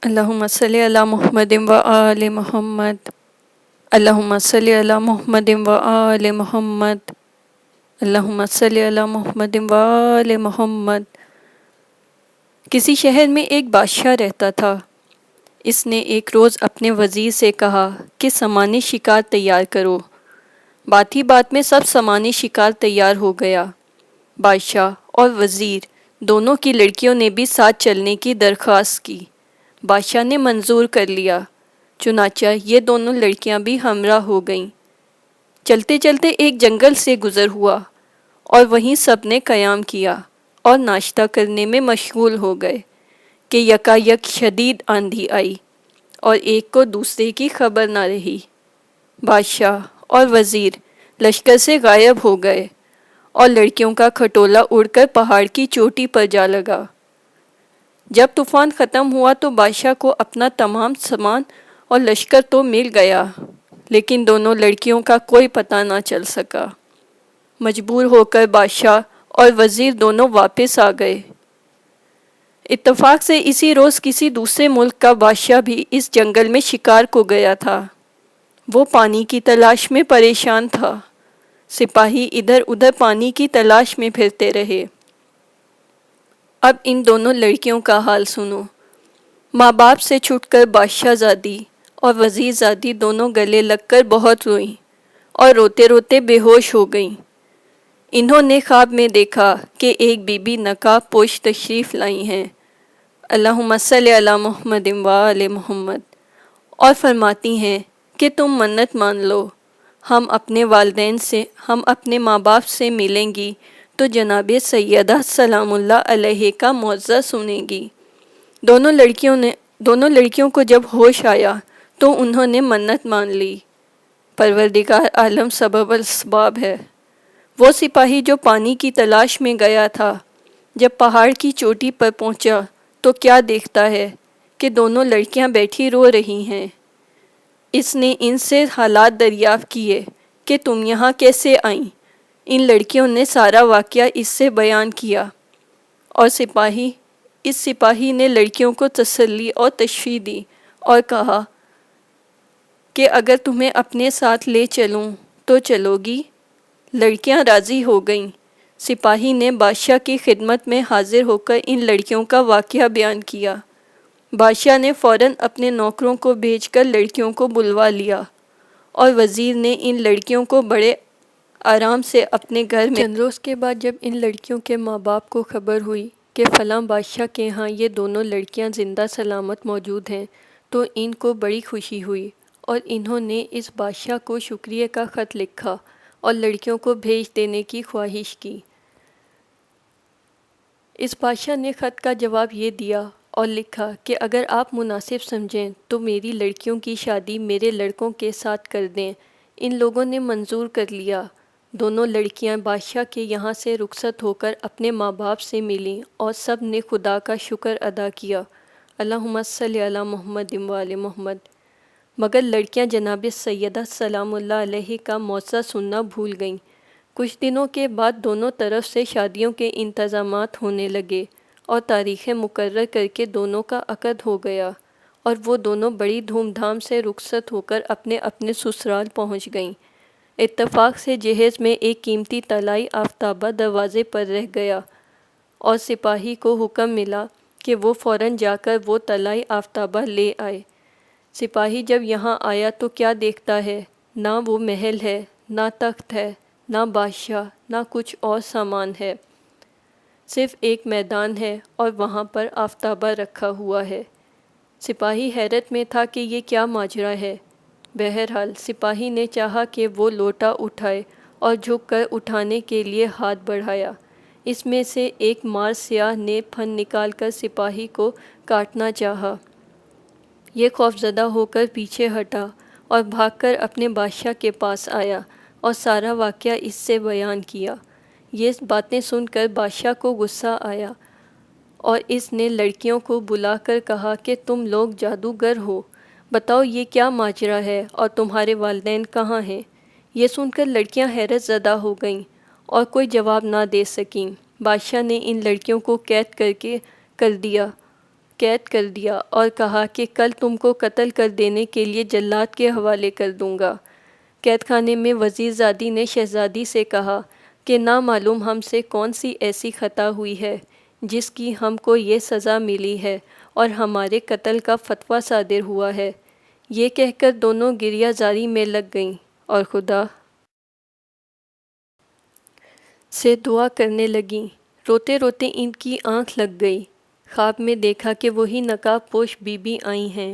اللہم صلی علی محمد و آل محمد، اللہم صلی علی محمد و آل محمد، اللہم صلی علی محمد و آل محمد۔ کسی شہر میں ایک بادشاہ رہتا تھا۔ اس نے ایک روز اپنے وزیر سے کہا کہ سامان شکار تیار کرو۔ بات ہی بات میں سب سامان شکار تیار ہو گیا۔ بادشاہ اور وزیر دونوں کی لڑکیوں نے بھی ساتھ چلنے کی درخواست کی۔ بادشاہ نے منظور کر لیا، چنانچہ یہ دونوں لڑکیاں بھی ہمراہ ہو گئیں۔ چلتے چلتے ایک جنگل سے گزر ہوا اور وہیں سب نے قیام کیا اور ناشتہ کرنے میں مشغول ہو گئے کہ یکایک شدید آندھی آئی اور ایک کو دوسرے کی خبر نہ رہی۔ بادشاہ اور وزیر لشکر سے غائب ہو گئے اور لڑکیوں کا کھٹولہ اڑ کر پہاڑ کی چوٹی پر جا لگا۔ جب طوفان ختم ہوا تو بادشاہ کو اپنا تمام سامان اور لشکر تو مل گیا، لیکن دونوں لڑکیوں کا کوئی پتہ نہ چل سکا۔ مجبور ہو کر بادشاہ اور وزیر دونوں واپس آ گئے۔ اتفاق سے اسی روز کسی دوسرے ملک کا بادشاہ بھی اس جنگل میں شکار کو گیا تھا۔ وہ پانی کی تلاش میں پریشان تھا۔ سپاہی ادھر ادھر پانی کی تلاش میں پھرتے رہے۔ اب ان دونوں لڑکیوں کا حال سنو۔ ماں باپ سے چھٹ کر بادشاہ زادی اور وزیر زادی دونوں گلے لگ کر بہت روئیں اور روتے روتے بے ہوش ہو گئیں۔ انہوں نے خواب میں دیکھا کہ ایک بی بی نقاب پوش تشریف لائی ہیں، اللہم صلی علی محمد و آل محمد، اور فرماتی ہیں کہ تم منت مان لو، ہم اپنے ماں باپ سے ملیں گی تو جناب سیدہ سلام اللہ علیہ کا معجزہ سنیں گی۔ دونوں لڑکیوں کو جب ہوش آیا تو انہوں نے منت مان لی۔ پروردگار عالم سبب الاسباب ہے۔ وہ سپاہی جو پانی کی تلاش میں گیا تھا، جب پہاڑ کی چوٹی پر پہنچا تو کیا دیکھتا ہے کہ دونوں لڑکیاں بیٹھی رو رہی ہیں۔ اس نے ان سے حالات دریافت کیے کہ تم یہاں کیسے آئیں۔ ان لڑکیوں نے سارا واقعہ اس سے بیان کیا اور اس سپاہی نے لڑکیوں کو تسلی اور تشفیع دی اور کہا کہ اگر تمہیں اپنے ساتھ لے چلوں تو چلو گی؟ لڑکیاں راضی ہو گئیں۔ سپاہی نے بادشاہ کی خدمت میں حاضر ہو کر ان لڑکیوں کا واقعہ بیان کیا۔ بادشاہ نے فوراً اپنے نوکروں کو بھیج کر لڑکیوں کو بلوا لیا اور وزیر نے ان لڑکیوں کو بڑے آرام سے اپنے گھر میں۔ چند روز کے بعد جب ان لڑکیوں کے ماں باپ کو خبر ہوئی کہ فلاں بادشاہ کے ہاں یہ دونوں لڑکیاں زندہ سلامت موجود ہیں تو ان کو بڑی خوشی ہوئی اور انہوں نے اس بادشاہ کو شکریہ کا خط لکھا اور لڑکیوں کو بھیج دینے کی خواہش کی۔ اس بادشاہ نے خط کا جواب یہ دیا اور لکھا کہ اگر آپ مناسب سمجھیں تو میری لڑکیوں کی شادی میرے لڑکوں کے ساتھ کر دیں۔ ان لوگوں نے منظور کر لیا۔ دونوں لڑکیاں بادشاہ کے یہاں سے رخصت ہو کر اپنے ماں باپ سے ملیں اور سب نے خدا کا شکر ادا کیا، اللہم صلی علی محمد و آل محمد۔ مگر لڑکیاں جناب سیدہ سلام اللہ علیہ کا معجزہ سننا بھول گئیں۔ کچھ دنوں کے بعد دونوں طرف سے شادیوں کے انتظامات ہونے لگے اور تاریخیں مقرر کر کے دونوں کا عقد ہو گیا اور وہ دونوں بڑی دھوم دھام سے رخصت ہو کر اپنے اپنے سسرال پہنچ گئیں۔ اتفاق سے جہیز میں ایک قیمتی طلائی آفتابہ دروازے پر رہ گیا اور سپاہی کو حکم ملا کہ وہ فوراً جا کر وہ طلائی آفتابہ لے آئے۔ سپاہی جب یہاں آیا تو کیا دیکھتا ہے؟ نہ وہ محل ہے، نہ تخت ہے، نہ بادشاہ، نہ کچھ اور سامان ہے، صرف ایک میدان ہے اور وہاں پر آفتابہ رکھا ہوا ہے۔ سپاہی حیرت میں تھا کہ یہ کیا ماجرا ہے۔ بہرحال سپاہی نے چاہا کہ وہ لوٹا اٹھائے اور جھک کر اٹھانے کے لیے ہاتھ بڑھایا۔ اس میں سے ایک مار سیاہ نے پھن نکال کر سپاہی کو کاٹنا چاہا۔ یہ خوفزدہ ہو کر پیچھے ہٹا اور بھاگ کر اپنے بادشاہ کے پاس آیا اور سارا واقعہ اس سے بیان کیا۔ یہ باتیں سن کر بادشاہ کو غصہ آیا اور اس نے لڑکیوں کو بلا کر کہا کہ تم لوگ جادوگر ہو، بتاؤ یہ کیا ماجرا ہے اور تمہارے والدین کہاں ہیں؟ یہ سن کر لڑکیاں حیرت زدہ ہو گئیں اور کوئی جواب نہ دے سکیں۔ بادشاہ نے ان لڑکیوں کو قید کر دیا قید کر دیا اور کہا کہ کل تم کو قتل کر دینے کے لیے جلاد کے حوالے کر دوں گا۔ قید خانے میں وزیر زادی نے شہزادی سے کہا کہ نامعلوم ہم سے کون سی ایسی خطا ہوئی ہے جس کی ہم کو یہ سزا ملی ہے اور ہمارے قتل کا فتویٰ صادر ہوا ہے۔ یہ کہہ کر دونوں گریہ زاری میں لگ گئیں اور خدا سے دعا کرنے لگیں۔ روتے روتے ان کی آنکھ لگ گئی۔ خواب میں دیکھا کہ وہی نقاب پوش بی بی آئی ہیں،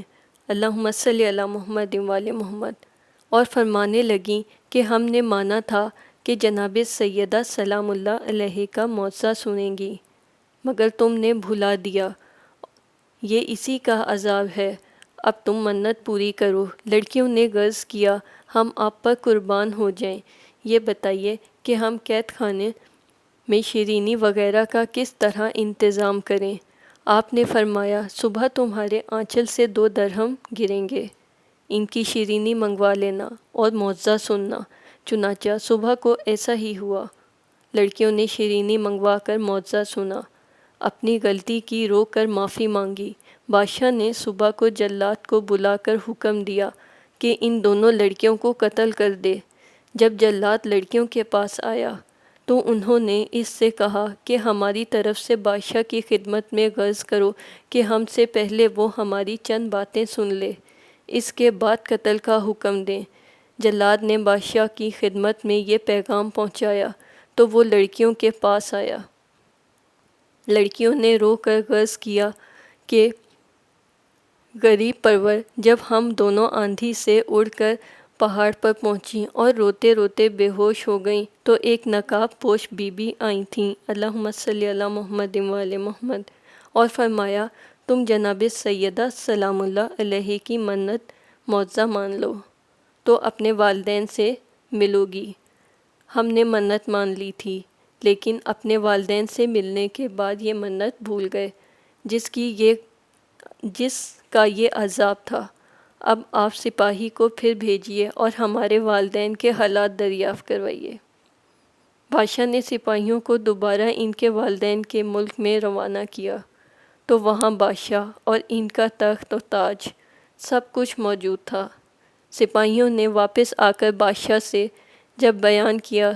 اللہم صلی علی محمد وآل محمد، اور فرمانے لگیں کہ ہم نے مانا تھا کہ جناب سیدہ سلام اللہ علیہ کا معجزہ سنیں گی، مگر تم نے بھلا دیا۔ یہ اسی کا عذاب ہے، اب تم منت پوری کرو۔ لڑکیوں نے عرض کیا ہم آپ پر قربان ہو جائیں، یہ بتائیے کہ ہم قید خانے میں شیرینی وغیرہ کا کس طرح انتظام کریں؟ آپ نے فرمایا صبح تمہارے آنچل سے 2 درہم گریں گے، ان کی شیرینی منگوا لینا اور معجزہ سننا۔ چنانچہ صبح کو ایسا ہی ہوا۔ لڑکیوں نے شیرینی منگوا کر معجزہ سنا، اپنی غلطی کی رو کر معافی مانگی۔ بادشاہ نے صبح کو جلاد کو بلا کر حکم دیا کہ ان دونوں لڑکیوں کو قتل کر دے۔ جب جلاد لڑکیوں کے پاس آیا تو انہوں نے اس سے کہا کہ ہماری طرف سے بادشاہ کی خدمت میں عرض کرو کہ ہم سے پہلے وہ ہماری چند باتیں سن لے، اس کے بعد قتل کا حکم دیں۔ جلاد نے بادشاہ کی خدمت میں یہ پیغام پہنچایا تو وہ لڑکیوں کے پاس آیا۔ لڑکیوں نے رو کر عرض کیا کہ غریب پرور، جب ہم دونوں آندھی سے اڑ کر پہاڑ پر پہنچیں اور روتے روتے بے ہوش ہو گئیں تو ایک نقاب پوش بی بی آئی تھیں، اللہم صلی علی محمد وآل محمد، اور فرمایا تم جناب سیدہ سلام اللہ علیہ کی منت معجزہ مان لو تو اپنے والدین سے ملو گی۔ ہم نے منت مان لی تھی لیکن اپنے والدین سے ملنے کے بعد یہ منت بھول گئے جس کا یہ عذاب تھا۔ اب آپ سپاہی کو پھر بھیجیے اور ہمارے والدین کے حالات دریافت کروائیے۔ بادشاہ نے سپاہیوں کو دوبارہ ان کے والدین کے ملک میں روانہ کیا تو وہاں بادشاہ اور ان کا تخت و تاج سب کچھ موجود تھا۔ سپاہیوں نے واپس آ کر بادشاہ سے جب بیان کیا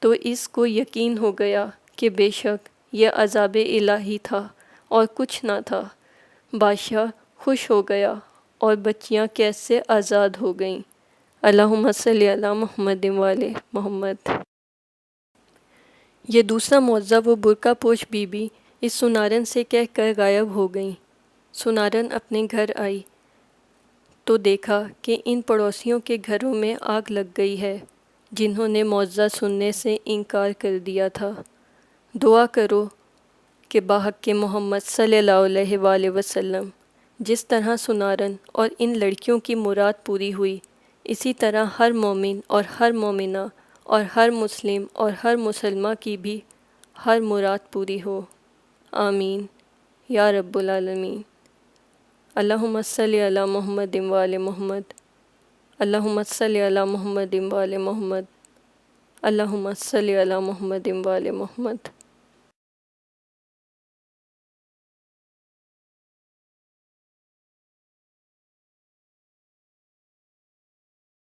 تو اس کو یقین ہو گیا کہ بے شک یہ عذاب الہی تھا اور کچھ نہ تھا۔ بادشاہ خوش ہو گیا اور بچیاں قید سے آزاد ہو گئیں، اللہم صلی علی محمد وآل محمد۔ یہ دوسرا معجزہ وہ برقع پوش بی بی اس سنارن سے کہہ کر غائب ہو گئیں۔ سنارن اپنے گھر آئی تو دیکھا کہ ان پڑوسیوں کے گھروں میں آگ لگ گئی ہے جنہوں نے معجزہ سننے سے انکار کر دیا تھا۔ دعا کرو کہ بحق محمد صلی اللہ علیہ وآلہ وسلم جس طرح سنارن اور ان لڑکیوں کی مراد پوری ہوئی، اسی طرح ہر مومن اور ہر مومنہ اور ہر مسلم اور ہر مسلمہ کی بھی ہر مراد پوری ہو، آمین یا رب العالمین۔ اللہم صلی علی محمد وآل محمد، اللہم صلی علی محمد وآل محمد، اللہم صلی علی محمد وآل محمد۔